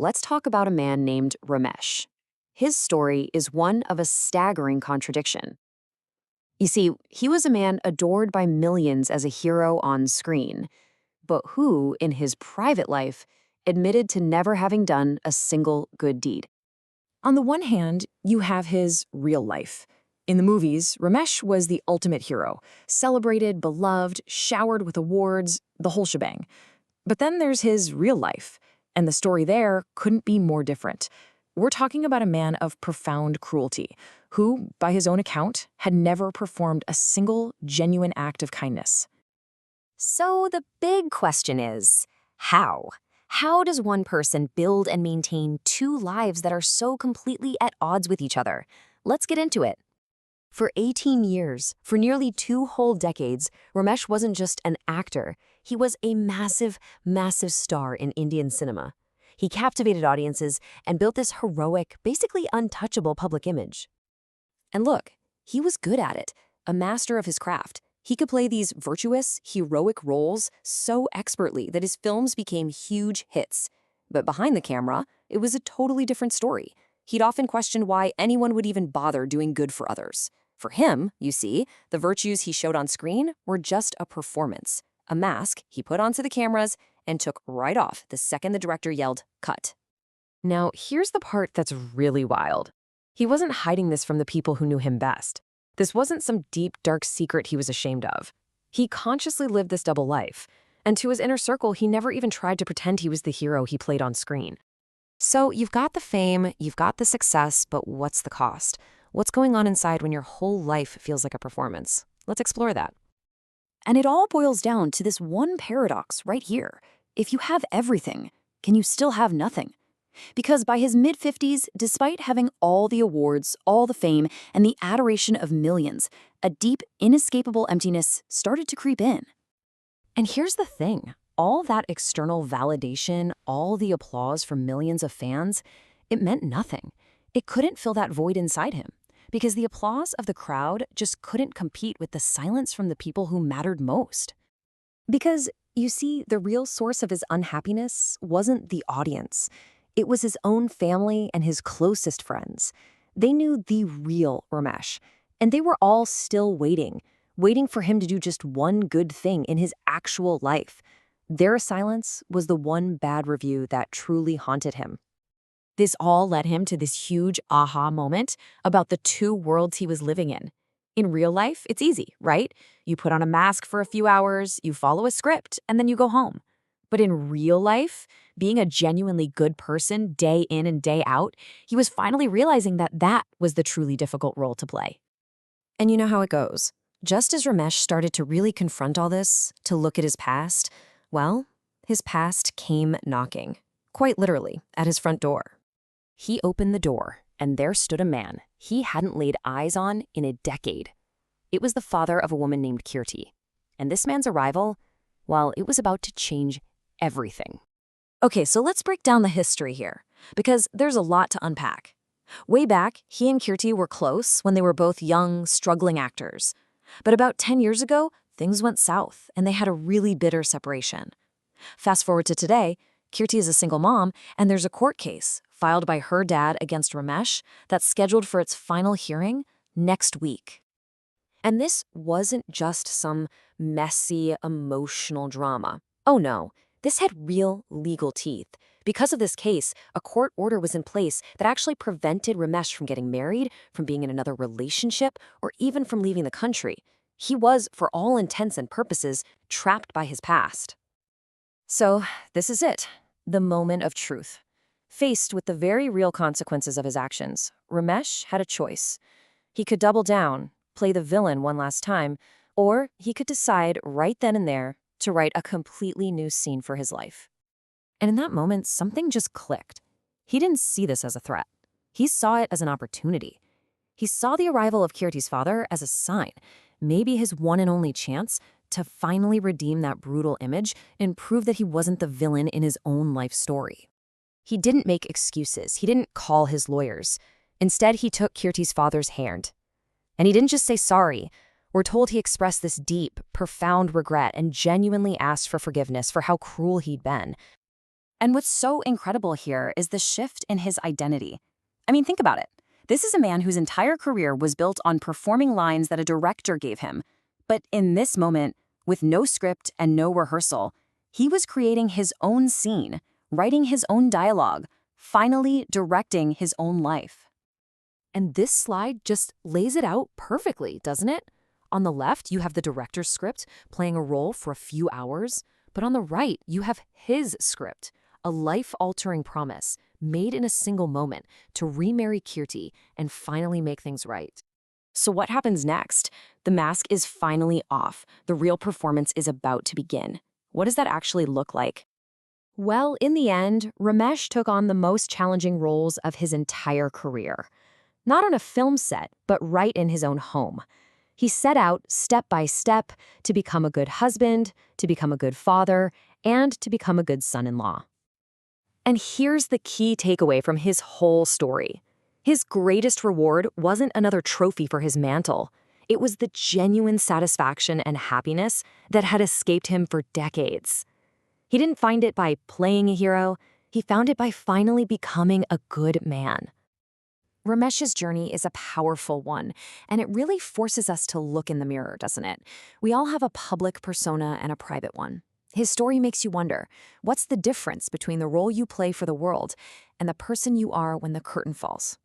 let's talk about a man named Ramesh. His story is one of a staggering contradiction. You see, he was a man adored by millions as a hero on screen, but who, in his private life, admitted to never having done a single good deed. On the one hand, you have his real life. In the movies, Ramesh was the ultimate hero, celebrated, beloved, showered with awards, the whole shebang. But then there's his real life, and the story there couldn't be more different. We're talking about a man of profound cruelty, who, by his own account, had never performed a single genuine act of kindness. So the big question is, how? How does one person build and maintain two lives that are so completely at odds with each other? Let's get into it. For 18 years, for nearly 2 whole decades, Ramesh wasn't just an actor. He was a massive, massive star in Indian cinema. He captivated audiences and built this heroic, basically untouchable public image. And look, he was good at it, a master of his craft. He could play these virtuous, heroic roles so expertly that his films became huge hits. But behind the camera, it was a totally different story. He'd often questioned why anyone would even bother doing good for others. For him, you see, the virtues he showed on screen were just a performance, a mask he put onto the cameras and took right off the second the director yelled, "Cut." Now, here's the part that's really wild. He wasn't hiding this from the people who knew him best. This wasn't some deep, dark secret he was ashamed of. He consciously lived this double life, and to his inner circle, he never even tried to pretend he was the hero he played on screen. So you've got the fame, you've got the success, but what's the cost? What's going on inside when your whole life feels like a performance? Let's explore that. And it all boils down to this one paradox right here. If you have everything, can you still have nothing? Because by his mid-50s, despite having all the awards, all the fame, and the adoration of millions, a deep, inescapable emptiness started to creep in. And here's the thing. All that external validation, all the applause from millions of fans, it meant nothing. It couldn't fill that void inside him, because the applause of the crowd just couldn't compete with the silence from the people who mattered most. Because, you see, the real source of his unhappiness wasn't the audience. It was his own family and his closest friends. They knew the real Ramesh, and they were all still waiting for him to do just one good thing in his actual life. Their silence was the one bad review that truly haunted him. This all led him to this huge aha moment about the two worlds he was living in. In real life, it's easy, right? You put on a mask for a few hours, you follow a script, and then you go home. But in real life, being a genuinely good person day in and day out, he was finally realizing that that was the truly difficult role to play. And you know how it goes. Just as Ramesh started to really confront all this, to look at his past, well, his past came knocking, quite literally, at his front door. He opened the door, and there stood a man he hadn't laid eyes on in a decade. It was the father of a woman named Kirti. And this man's arrival, well, it was about to change everything. Okay, so let's break down the history here, because there's a lot to unpack. Way back, he and Kirti were close when they were both young, struggling actors. But about 10 years ago, things went south, and they had a really bitter separation. Fast forward to today, Kirti is a single mom, and there's a court case filed by her dad against Ramesh that's scheduled for its final hearing next week. And this wasn't just some messy, emotional drama. Oh no, this had real legal teeth. Because of this case, a court order was in place that actually prevented Ramesh from getting married, from being in another relationship, or even from leaving the country. He was, for all intents and purposes, trapped by his past. So, this is it, the moment of truth. Faced with the very real consequences of his actions, Ramesh had a choice. He could double down, play the villain one last time, or he could decide right then and there to write a completely new scene for his life. And in that moment, something just clicked. He didn't see this as a threat. He saw it as an opportunity. He saw the arrival of Kirti's father as a sign, maybe his one and only chance to finally redeem that brutal image and prove that he wasn't the villain in his own life story. He didn't make excuses. He didn't call his lawyers. Instead, he took Kirti's father's hand. And he didn't just say sorry. We're told he expressed this deep, profound regret and genuinely asked for forgiveness for how cruel he'd been. And what's so incredible here is the shift in his identity. I mean, think about it. This is a man whose entire career was built on performing lines that a director gave him. But in this moment, with no script and no rehearsal, he was creating his own scene, writing his own dialogue, finally directing his own life. And this slide just lays it out perfectly, doesn't it? On the left, you have the director's script playing a role for a few hours, but on the right, you have his script, a life-altering promise made in a single moment to remarry Kirti and finally make things right. So what happens next? The mask is finally off. The real performance is about to begin. What does that actually look like? Well, in the end, Ramesh took on the most challenging roles of his entire career. Not on a film set, but right in his own home. He set out, step by step, to become a good husband, to become a good father, and to become a good son-in-law. And here's the key takeaway from his whole story. His greatest reward wasn't another trophy for his mantle. It was the genuine satisfaction and happiness that had escaped him for decades. He didn't find it by playing a hero. He found it by finally becoming a good man. Ramesh's journey is a powerful one, and it really forces us to look in the mirror, doesn't it? We all have a public persona and a private one. His story makes you wonder, what's the difference between the role you play for the world and the person you are when the curtain falls?